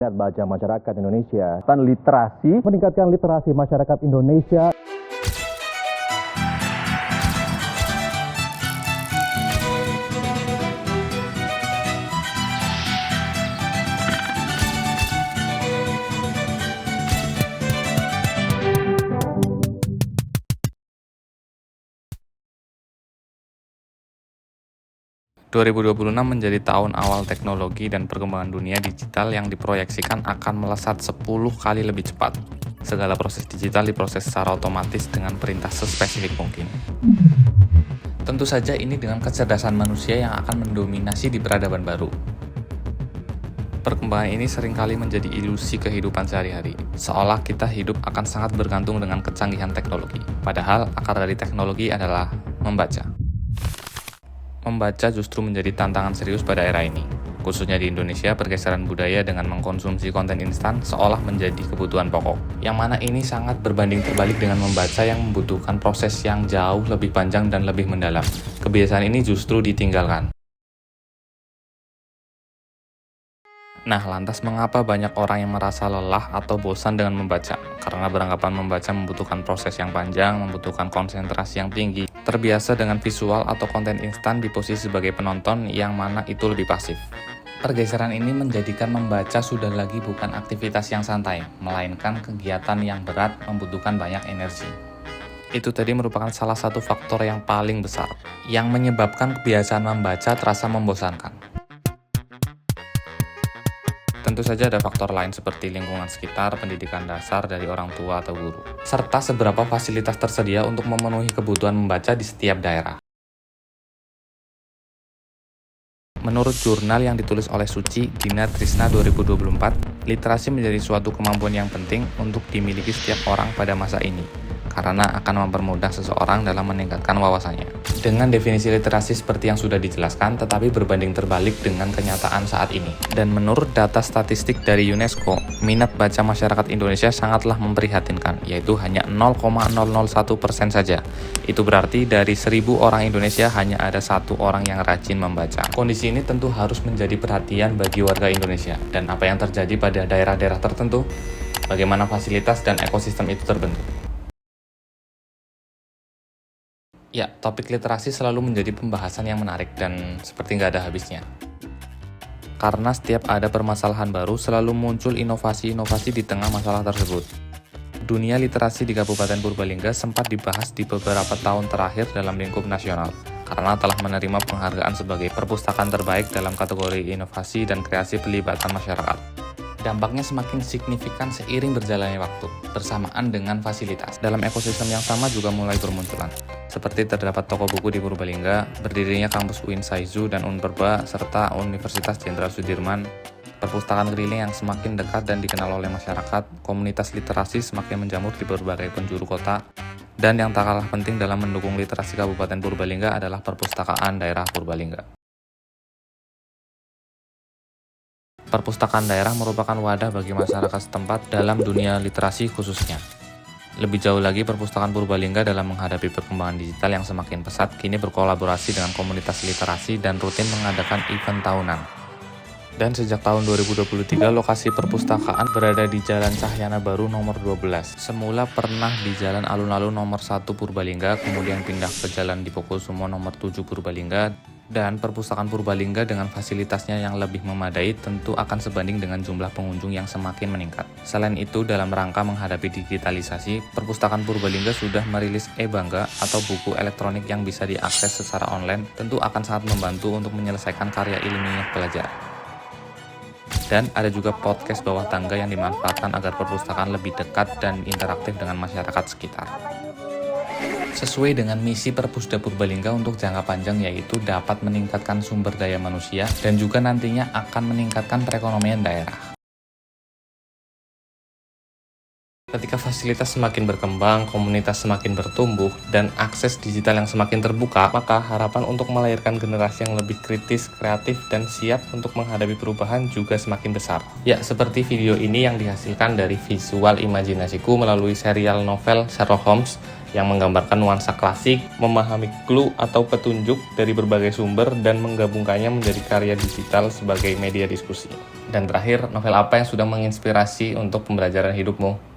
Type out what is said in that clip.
Minat baca masyarakat Indonesia dan literasi, meningkatkan literasi masyarakat Indonesia. ...2026 menjadi tahun awal teknologi dan perkembangan dunia digital yang diproyeksikan akan melesat 10 kali lebih cepat. Segala proses digital diproses secara otomatis dengan perintah sespesifik mungkin. Tentu saja ini dengan kecerdasan manusia yang akan mendominasi di peradaban baru. Perkembangan ini seringkali menjadi ilusi kehidupan sehari-hari, seolah kita hidup akan sangat bergantung dengan kecanggihan teknologi. Padahal akar dari teknologi adalah membaca. Membaca justru menjadi tantangan serius pada era ini. Khususnya di Indonesia, pergeseran budaya dengan mengkonsumsi konten instan seolah menjadi kebutuhan pokok. Yang mana ini sangat berbanding terbalik dengan membaca yang membutuhkan proses yang jauh lebih panjang dan lebih mendalam. Kebiasaan ini justru ditinggalkan. Nah, lantas mengapa banyak orang yang merasa lelah atau bosan dengan membaca? Karena beranggapan membaca membutuhkan proses yang panjang, membutuhkan konsentrasi yang tinggi, terbiasa dengan visual atau konten instan di posisi sebagai penonton yang mana itu lebih pasif. Pergeseran ini menjadikan membaca sudah lagi bukan aktivitas yang santai, melainkan kegiatan yang berat membutuhkan banyak energi. Itu tadi merupakan salah satu faktor yang paling besar, yang menyebabkan kebiasaan membaca terasa membosankan. Tentu saja ada faktor lain seperti lingkungan sekitar, pendidikan dasar dari orang tua atau guru, serta seberapa fasilitas tersedia untuk memenuhi kebutuhan membaca di setiap daerah. Menurut jurnal yang ditulis oleh Suci Dina Trisna 2024, literasi menjadi suatu kemampuan yang penting untuk dimiliki setiap orang pada masa ini, karena akan mempermudah seseorang dalam meningkatkan wawasannya. Dengan definisi literasi seperti yang sudah dijelaskan, tetapi berbanding terbalik dengan kenyataan saat ini. Dan menurut data statistik dari UNESCO, minat baca masyarakat Indonesia sangatlah memprihatinkan, yaitu hanya 0,001% saja. Itu berarti dari 1.000 orang Indonesia hanya ada 1 orang yang rajin membaca. Kondisi ini tentu harus menjadi perhatian bagi warga Indonesia. Dan apa yang terjadi pada daerah-daerah tertentu? Bagaimana fasilitas dan ekosistem itu terbentuk? Ya, topik literasi selalu menjadi pembahasan yang menarik dan seperti nggak ada habisnya. Karena setiap ada permasalahan baru, selalu muncul inovasi-inovasi di tengah masalah tersebut. Dunia literasi di Kabupaten Purbalingga sempat dibahas di beberapa tahun terakhir dalam lingkup nasional, karena telah menerima penghargaan sebagai perpustakaan terbaik dalam kategori inovasi dan kreasi pelibatan masyarakat. Dampaknya semakin signifikan seiring berjalannya waktu, bersamaan dengan fasilitas. Dalam ekosistem yang sama juga mulai bermunculan. Seperti terdapat toko buku di Purbalingga, berdirinya kampus UIN Saizu dan Unperba, serta Universitas Jenderal Sudirman, perpustakaan keliling yang semakin dekat dan dikenal oleh masyarakat, komunitas literasi semakin menjamur di berbagai penjuru kota, dan yang tak kalah penting dalam mendukung literasi Kabupaten Purbalingga adalah perpustakaan daerah Purbalingga. Perpustakaan daerah merupakan wadah bagi masyarakat setempat dalam dunia literasi khususnya. Lebih jauh lagi, perpustakaan Purbalingga dalam menghadapi perkembangan digital yang semakin pesat, kini berkolaborasi dengan komunitas literasi dan rutin mengadakan event tahunan. Dan sejak tahun 2023, lokasi perpustakaan berada di Jalan Cahyana Baru nomor 12. Semula pernah di Jalan Alun-Alun nomor 1 Purbalingga, kemudian pindah ke Jalan Dipokusumo nomor 7 Purbalingga, dan perpustakaan Purbalingga dengan fasilitasnya yang lebih memadai tentu akan sebanding dengan jumlah pengunjung yang semakin meningkat. Selain itu, dalam rangka menghadapi digitalisasi, perpustakaan Purbalingga sudah merilis e-Bangga atau buku elektronik yang bisa diakses secara online, tentu akan sangat membantu untuk menyelesaikan karya ilmiah pelajar. Dan ada juga podcast bawah tangga yang dimanfaatkan agar perpustakaan lebih dekat dan interaktif dengan masyarakat sekitar. Sesuai dengan misi Perpusda Purbalingga untuk jangka panjang, yaitu dapat meningkatkan sumber daya manusia dan juga nantinya akan meningkatkan perekonomian daerah. Ketika fasilitas semakin berkembang, komunitas semakin bertumbuh, dan akses digital yang semakin terbuka, maka harapan untuk melahirkan generasi yang lebih kritis, kreatif, dan siap untuk menghadapi perubahan juga semakin besar. Ya, seperti video ini yang dihasilkan dari visual imajinasiku melalui serial novel Sherlock Holmes yang menggambarkan nuansa klasik, memahami clue atau petunjuk dari berbagai sumber dan menggabungkannya menjadi karya digital sebagai media diskusi. Dan terakhir, novel apa yang sudah menginspirasi untuk pembelajaran hidupmu?